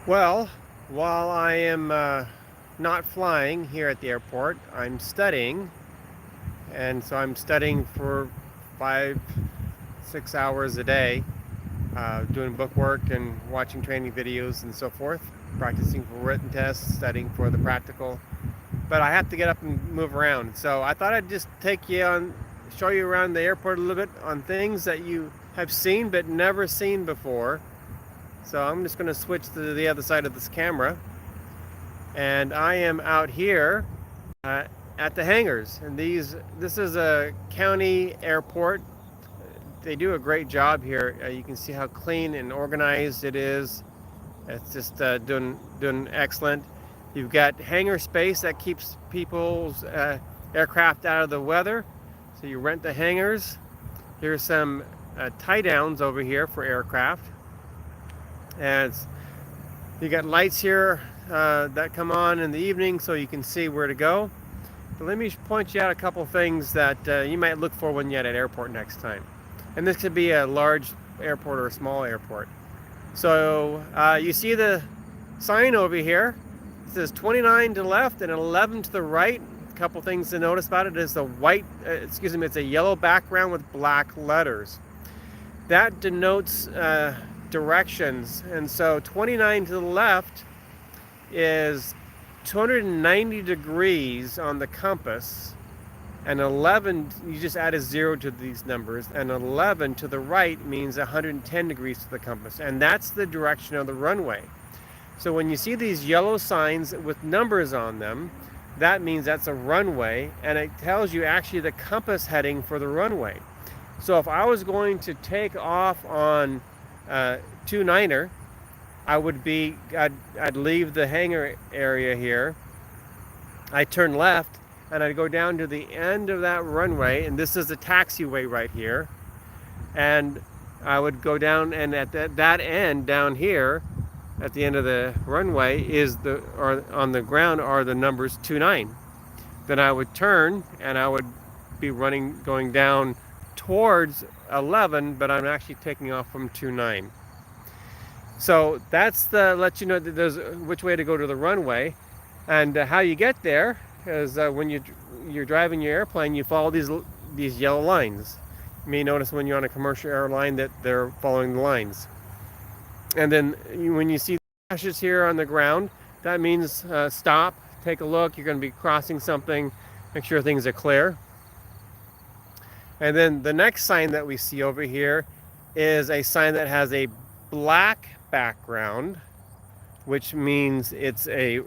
Well, while I am not flying here at the airport, I'm studying. And so I'm studying for 5, 6 hours a day, doing book work and watching training videos and so forth, practicing for written tests, studying for the practical. But I have to get up and move around. So I thought I'd just show you around the airport a little bit on things that you have seen but never seen before. So I'm just going to switch to the other side of this camera. And I am out here uh, at the hangars. And this is a county airport. They do a great job here. You can see how clean and organized it is. It's just doing excellent. You've got hangar space that keeps people's aircraft out of the weather. So you rent the hangars. Here's some tie downs over here for aircraft. And you got lights here that come on in the evening so you can see where to go. But let me point you out a couple things that you might look for when you're at an airport next time. And this could be a large airport or a small airport. So you see the sign over here. It says 29 to the left and 11 to the right. A couple things to notice about it is it's a yellow background with black letters. That denotes directions. And so 29 to the left is 290 degrees on the compass, and 11, you just add a 0 to these numbers, and 11 to the right means 110 degrees to the compass, and that's the direction of the runway. So when you see these yellow signs with numbers on them, that means that's a runway, and it tells you actually the compass heading for the runway. So if I was going to take off on 29er, I'd leave the hangar area here. I'd turn left and I'd go down to the end of that runway, and this is the taxiway right here. And I would go down, and at that end down here, at the end of the runway on the ground are the numbers 29. Then I would turn and I would be going down towards 11, but I'm actually taking off from 29. So that's let you know that there's which way to go to the runway, and how you get there is when you're driving your airplane, you follow these yellow lines. You may notice when you're on a commercial airline that they're following the lines. And then when you see flashes here on the ground, that means stop, take a look. You're going to be crossing something, make sure things are clear. And then the next sign that we see over here is a sign that has a black background, which means it's a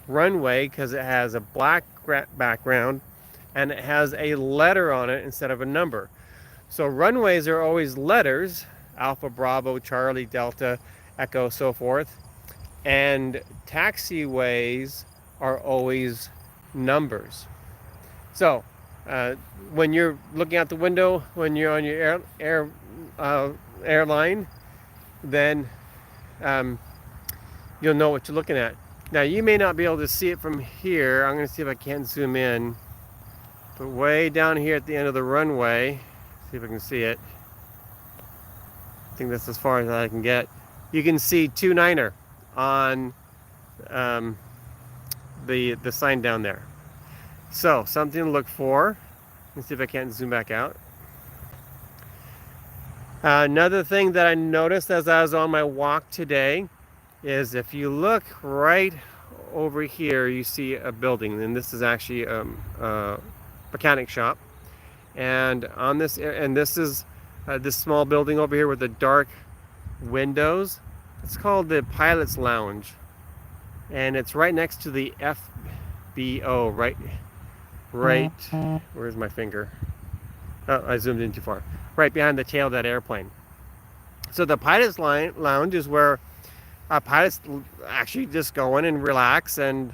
runway because it has a black background and it has a letter on it instead of a number. So runways are always letters: Alpha, Bravo, Charlie, Delta, Echo, so forth. And taxiways are always numbers. So when you're looking out the window, when you're on your airline, then you'll know what you're looking at. Now you may not be able to see it from here. I'm going to see if I can zoom in. But way down here at the end of the runway, see if I can see it. I think that's as far as I can get. You can see 29er on the sign down there. So something to look for. Let's see if I can't zoom back out. Another thing that I noticed as I was on my walk today is if you look right over here, you see a building, and this is actually a mechanic shop. And this is this small building over here with the dark windows. It's called the Pilot's Lounge, and it's right next to the FBO. Right. Where's my finger? Oh, I zoomed in too far. Right behind the tail of that airplane. So the Pilot's Lounge is where pilots actually just go in and relax, and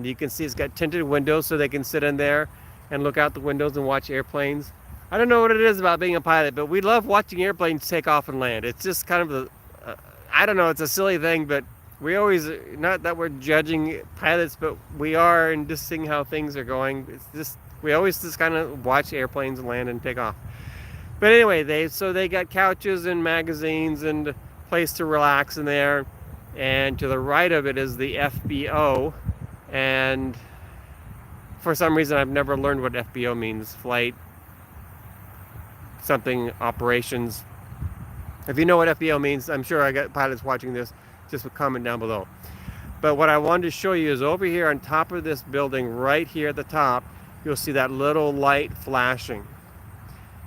you can see it's got tinted windows so they can sit in there and look out the windows and watch airplanes. I don't know what it is about being a pilot, but we love watching airplanes take off and land. It's just kind of I don't know, it's a silly thing, but we always, not that we're judging pilots, but we are, and just seeing how things are going. It's just, we always just kind of watch airplanes land and take off. But anyway, they got couches and magazines and place to relax in there. and to the right of it is the FBO. And for some reason I've never learned what FBO means. Flight something operations. If you know what FBO means, I'm sure I got pilots watching this, just comment down below. But what I wanted to show you is over here on top of this building, right here at the top, you'll see that little light flashing.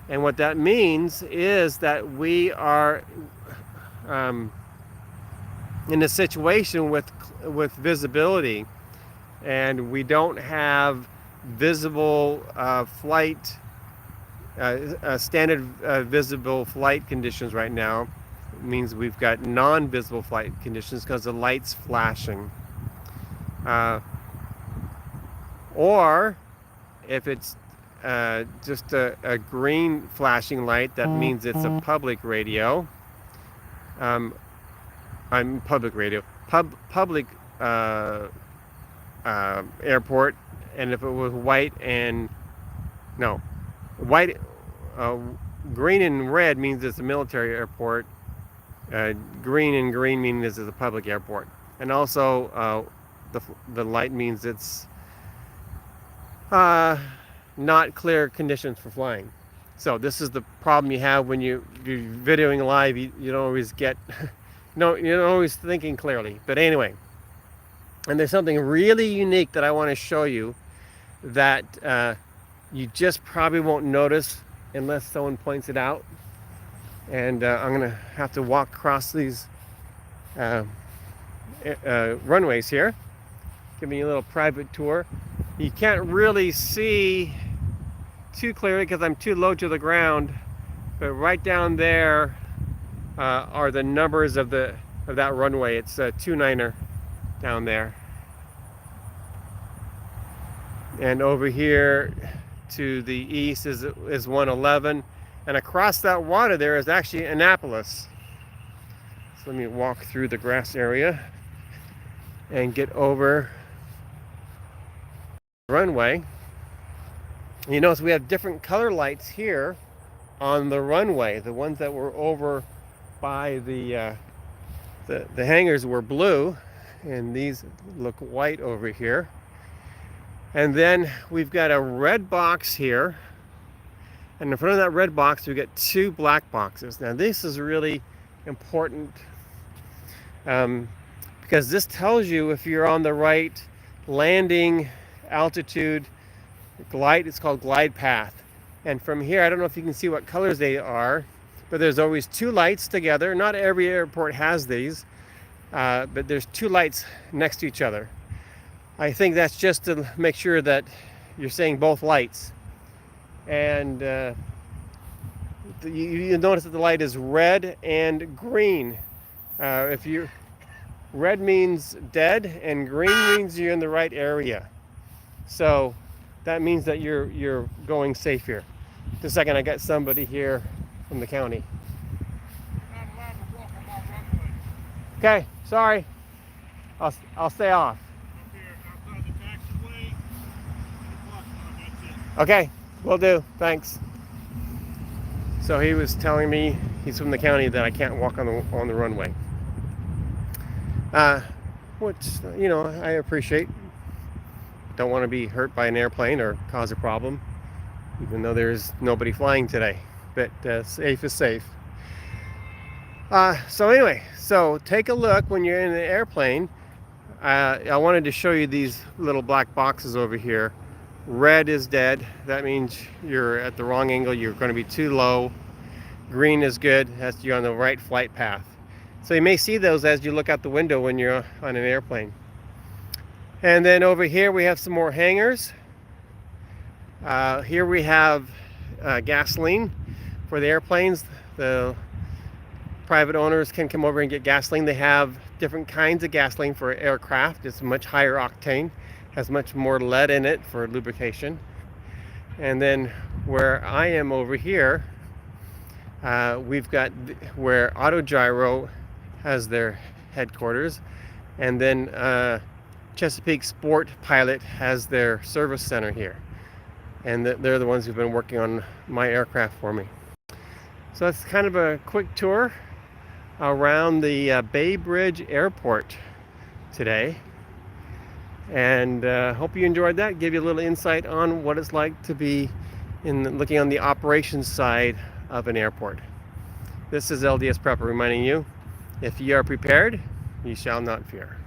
And what that means is that we are in a situation with visibility, and we don't have visible flight, standard visible flight conditions right now. It means we've got non-visible flight conditions because the light's flashing. Or if it's just a green flashing light, that means it's a public radio. Public radio, public airport. And if it was white and green and red means it's a military airport. Green and green means this is a public airport. And also the light means it's not clear conditions for flying. So this is the problem you have when you're videoing live. You don't always get you're not always thinking clearly. But anyway, and there's something really unique that I want to show you that you just probably won't notice unless someone points it out. And I'm gonna have to walk across these runways here, giving you a little private tour. You can't really see too clearly because I'm too low to the ground, but right down there are the numbers of that runway. It's a 29er down there, and over here to the east is 111, and across that water there is actually Annapolis. So let me walk through the grass area and get over the runway. You notice we have different color lights here on the runway. The ones that were over by the hangars were blue, and these look white over here. And then we've got a red box here, and in front of that red box we get two black boxes. Now this is really important because this tells you if you're on the right landing altitude glide. It's called glide path. And from here, I don't know if you can see what colors they are, but there's always two lights together. Not every airport has these, but there's two lights next to each other. I think that's just to make sure that you're seeing both lights. And you notice that the light is red and green. Red means dead and green means you're in the right area. So that means that you're going safe here. Just a second, I got somebody here from the county. Not allowed to walk on my runway. Okay, sorry. I'll stay off. Up here outside the taxiway, and the parking lot, that's it. Okay, will do. Thanks. So he was telling me, he's from the county, that I can't walk on the runway. Which, you know, I appreciate. Don't want to be hurt by an airplane or cause a problem, even though there's nobody flying today. But safe is safe. So anyway, so take a look when you're in the airplane. I wanted to show you these little black boxes over here. Red is dead. That means you're at the wrong angle. You're going to be too low. Green is good. That's you're on the right flight path. So you may see those as you look out the window when you're on an airplane. And then over here we have some more hangars. Here we have gasoline for the airplanes. The private owners can come over and get gasoline. They have different kinds of gasoline for aircraft. It's much higher octane, has much more lead in it for lubrication. And then where I am over here, we've got where Autogyro has their headquarters, and then Chesapeake Sport Pilot has their service center here, and they're the ones who've been working on my aircraft for me. So that's kind of a quick tour around the Bay Bridge Airport today. And hope you enjoyed that. Give you a little insight on what it's like to be looking on the operations side of an airport. This is LDS Prepper reminding you, if ye are prepared, ye shall not fear.